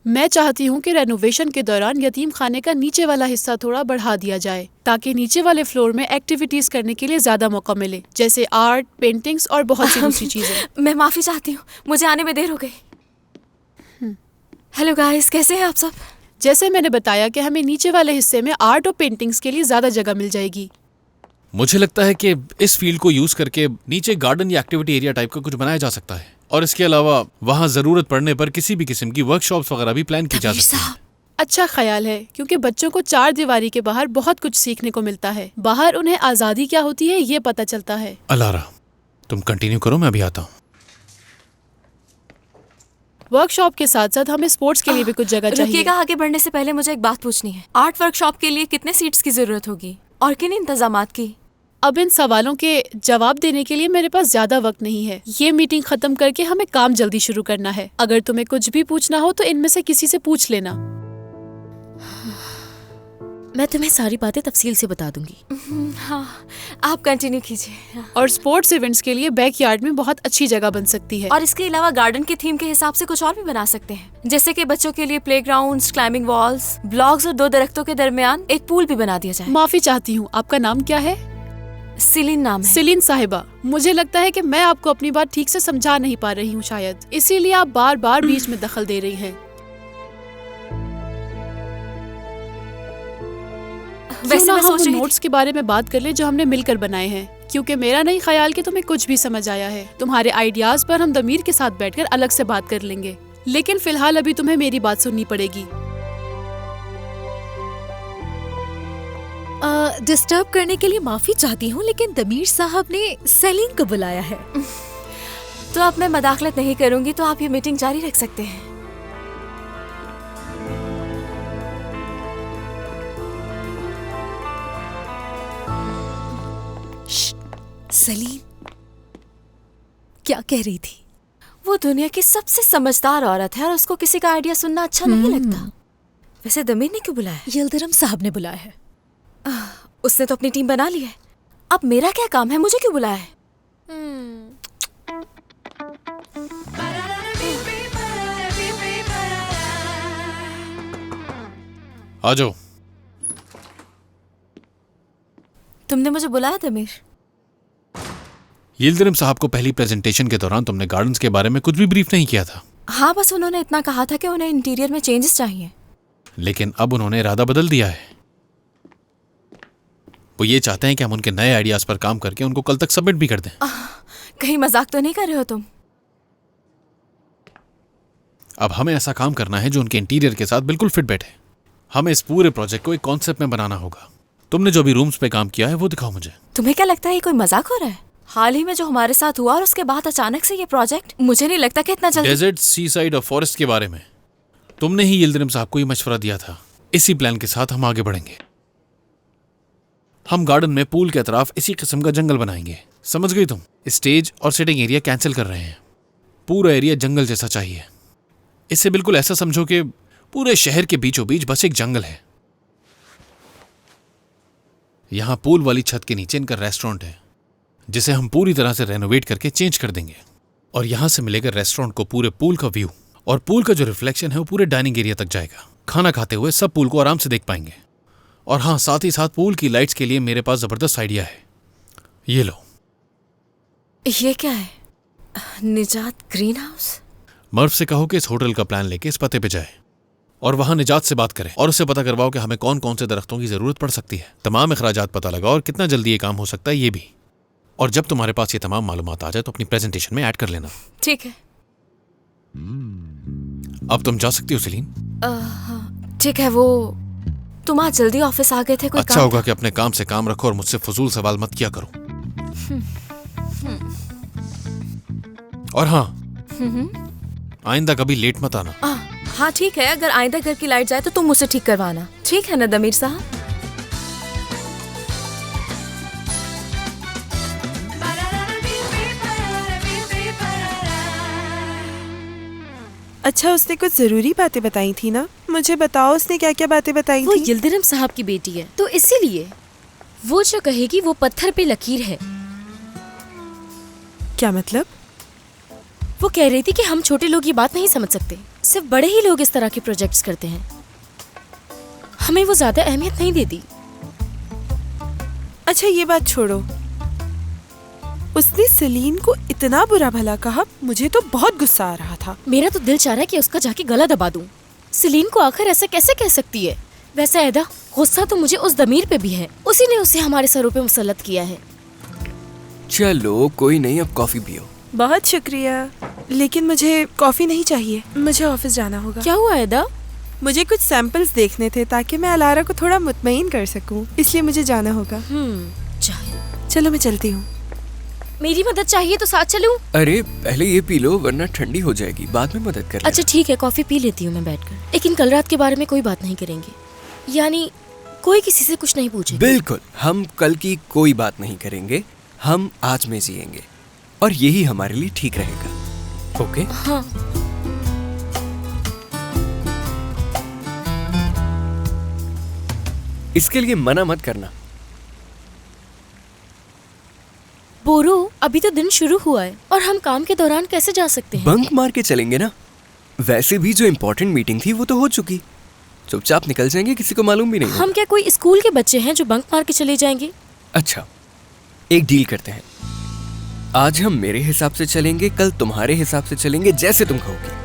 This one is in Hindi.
मैं चाहती हूँ कि रेनोवेशन के दौरान यतीम खाने का नीचे वाला हिस्सा थोड़ा बढ़ा दिया जाए ताकि नीचे वाले फ्लोर में एक्टिविटीज करने के लिए ज्यादा मौका मिले, जैसे आर्ट, पेंटिंग्स और बहुत सी दूसरी चीजें। मैं माफी चाहती हूँ, मुझे आने में देर हो गई। हेलो गाइस, कैसे हैं आप सब? जैसे मैंने बताया कि हमें नीचे वाले हिस्से में आर्ट और पेंटिंग्स के लिए ज्यादा जगह मिल जाएगी। मुझे लगता है कि इस फील्ड को यूज करके नीचे गार्डन या एक्टिविटी एरिया टाइप का कुछ बनाया जा सकता है, और इसके अलावा वहाँ जरूरत पड़ने पर किसी भी किस्म की वर्कशॉप्स वगैरह भी प्लान की जा सकती है। अच्छा ख्याल है, क्योंकि बच्चों को 4 दीवारी के बाहर बहुत कुछ सीखने को मिलता है। बाहर उन्हें आजादी क्या होती है ये पता चलता है। अलारा, तुम कंटिन्यू करो, मैं अभी आता हूँ। वर्कशॉप के साथ साथ हमें स्पोर्ट्स के लिए भी कुछ जगह चाहिए। रुकिएगा, आगे बढ़ने से पहले मुझे एक बात पूछनी है। आर्ट वर्कशॉप के लिए कितने सीट्स की जरूरत होगी और किन इंतजामात की? अब इन सवालों के जवाब देने के लिए मेरे पास ज्यादा वक्त नहीं है। ये मीटिंग खत्म करके हमें काम जल्दी शुरू करना है। अगर तुम्हें कुछ भी पूछना हो तो इनमें से किसी से पूछ लेना। मैं तुम्हें सारी बातें तफसील से बता दूंगी। हाँ, आप कंटिन्यू कीजिए। और स्पोर्ट्स इवेंट्स के लिए बैकयार्ड में बहुत अच्छी जगह बन सकती है। और इसके अलावा गार्डन की थीम के हिसाब से कुछ और भी बना सकते हैं, जैसे कि बच्चों के लिए प्लेग्राउंड्स, क्लाइंबिंग वॉल्स, ब्लॉक्स और 2 दरख्तों के दरमियान एक पूल भी बना दिया जाए। माफी चाहती हूँ, आपका नाम क्या है? सिलीन नाम है। सिलीन साहिबा, मुझे लगता है कि मैं आपको अपनी बात ठीक से समझा नहीं पा रही हूँ शायद, इसीलिए आप बार बार बीच में दखल दे रही हैं। वैसे मैं हम सोच रही नोट्स के बारे में बात कर ले जो हमने मिलकर बनाए हैं, क्योंकि मेरा नहीं ख्याल कि तुम्हें कुछ भी समझ आया है। तुम्हारे आइडियाज पर हम दमीर के साथ बैठकर अलग से बात कर लेंगे, लेकिन फिलहाल अभी तुम्हें मेरी बात सुननी पड़ेगी। डिस्टर्ब करने के लिए माफी चाहती हूँ, लेकिन दमीर साहब ने सेलिन को बुलाया है। तो अब मैं मदाखलत नहीं करूंगी, तो आप ये मीटिंग जारी रख सकते हैं। सलीम क्या कह रही थी? वो दुनिया की सबसे समझदार औरत है और उसको किसी का आइडिया सुनना अच्छा नहीं लगता। वैसे दमीर ने क्यों बुलाया? यिल्दिरम साहब ने बुलाया है। उसने तो अपनी टीम बना ली है। अब मेरा क्या काम है? मुझे क्यों बुलाया है? आ जाओ। तुमने मुझे बुलाया दमीर? यिल्दिरम साहब को पहली प्रेजेंटेशन के दौरान तुमने गार्डन्स के बारे में कुछ भी ब्रीफ नहीं किया था। हाँ, बस उन्होंने इतना कहा था कि उन्हें इंटीरियर में चेंजेस चाहिए। लेकिन अब उन्होंने इरादा बदल दिया है। वो ये चाहते हैं कि हम उनके नए आइडियाज पर काम करके उनको कल तक सबमिट भी कर दें। कहीं मजाक तो नहीं कर रहे हो तुम? अब हमें ऐसा काम करना है जो उनके इंटीरियर के साथ बिल्कुल फिट बैठे। हमें इस पूरे प्रोजेक्ट को एक कॉन्सेप्ट में बनाना होगा। तुमने जो भी रूम्स पे काम किया है वो दिखाओ मुझे। तुम्हें क्या लगता है ये कोई मजाक हो रहा है? हाल ही में जो हमारे साथ हुआ और उसके बाद अचानक से ये प्रोजेक्ट, मुझे नहीं लगता कि इतना जल्दी। डेजर्ट, सी साइड और फॉरेस्ट के बारे में तुमने ही यिल्दिरम साहब को ये मशवरा दिया था। इसी प्लान के साथ हम आगे बढ़ेंगे। हम गार्डन में पूल के अतराफ इसी किस्म का जंगल बनाएंगे। समझ गई तुम? स्टेज और सिटिंग एरिया कैंसिल कर रहे हैं। पूरा एरिया जंगल जैसा चाहिए। इसे बिल्कुल ऐसा समझो कि पूरे शहर के बीचों बीच बस एक जंगल है। यहां पूल वाली छत के नीचे इनका रेस्टोरेंट है, जिसे हम पूरी तरह से रेनोवेट करके चेंज कर देंगे। और यहां से मिलेगा रेस्टोरेंट को पूरे पूल का व्यू, और पूल का जो रिफ्लेक्शन है वो पूरे डाइनिंग एरिया तक जाएगा। खाना खाते हुए सब पूल को आराम से देख पाएंगे। और हाँ, साथ ही साथ पूल की लाइट्स के लिए मेरे पास जबरदस्त आइडिया है। ये लो। ये क्या है? निजात ग्रीन हाउस? मर्फ से कहो कि इस होटल का प्लान लेके इस पते पे जाए और वहां निजात से बात करें और उससे पता करवाओ कि हमें कौन कौन से दरख्तों की जरूरत पड़ सकती है। तमाम अखराजात पता लगाओ और कितना जल्दी ये काम हो सकता है ये भी। और जब तुम्हारे पास ये तमाम मालूमात आ जाए तो अपनी प्रेजेंटेशन में ऐड कर लेना। ठीक है। अब तुम जा सकती हो सलीन। ठीक है। वो तुम आज जल्दी ऑफिस आ गए थे, कोई अच्छा होगा कि अपने काम से काम रखो और मुझसे फजूल सवाल मत किया करो। और हाँ, आइंदा कभी लेट मत आना। हाँ ठीक है, अगर आइंदा घर की लाइट जाए तो तुम मुझसे ठीक करवाना। ठीक है ना दमीर साहब? अच्छा, उसने कुछ जरूरी बातें बताई थी ना? मुझे बताओ उसने क्या क्या बातें बताई वो थी? यिल्दिरम साहब की बेटी है, तो इसीलिए वो जो कहेगी वो पत्थर पे लकीर है। क्या मतलब? वो कह रही थी कि हम छोटे लोग ये बात नहीं समझ सकते। सिर्फ बड़े ही लोग इस तरह के प्रोजेक्ट्स करते हैं, हमें वो ज्यादा अहमियत नहीं देती। अच्छा ये बात छोड़ो, उसने सेलीन को इतना बुरा भला कहा, मुझे तो बहुत गुस्सा आ रहा था। मेरा तो दिल चाह रहा है कि उसका जाके गला दबा दूं। सेलीन को आखिर ऐसा कैसे कह सकती है? वैसे ऐदा, गुस्सा तो मुझे उस दमीर पे भी है, उसी ने उसे हमारे सरों पे मुसल्लत किया है। चलो कोई नहीं, अब कॉफी पियो। बहुत शुक्रिया, लेकिन मुझे कॉफी नहीं चाहिए, मुझे ऑफिस जाना होगा। क्या हुआ ऐदा? मुझे कुछ सैंपल्स देखने थे ताकि मैं अलारा को थोड़ा मुतमईन कर सकूं, इसलिए मुझे जाना होगा। चाहे चलो मैं चलती हूँ। मेरी मदद चाहिए तो साथ चलूं? अरे पहले ये पी लो वरना ठंडी हो जाएगी, बाद में मदद कर लेना। अच्छा ठीक है, कॉफी पी लेती हूँ मैं बैठकर, लेकिन कल रात के बारे में कोई बात नहीं करेंगे, यानी कोई किसी से कुछ नहीं पूछेगा। बिल्कुल, हम कल की कोई बात नहीं करेंगे, हम आज में जिएंगे और यही हमारे लिए ठीक रहेगा। ओके? हाँ। इसके लिए मना मत करना। बोरो, अभी तो दिन शुरू हुआ है और हम काम के दौरान कैसे जा सकते हैं? बंक मार के चलेंगे ना। वैसे भी जो इम्पोर्टेंट मीटिंग थी वो तो हो चुकी, चुपचाप निकल जाएंगे, किसी को मालूम भी नहीं होगा। हम क्या कोई स्कूल के बच्चे हैं जो बंक मार के चले जाएंगे? अच्छा, एक डील करते हैं, आज हम मेरे हिसाब से चलेंगे, कल तुम्हारे हिसाब से चलेंगे, जैसे तुम कहोगे।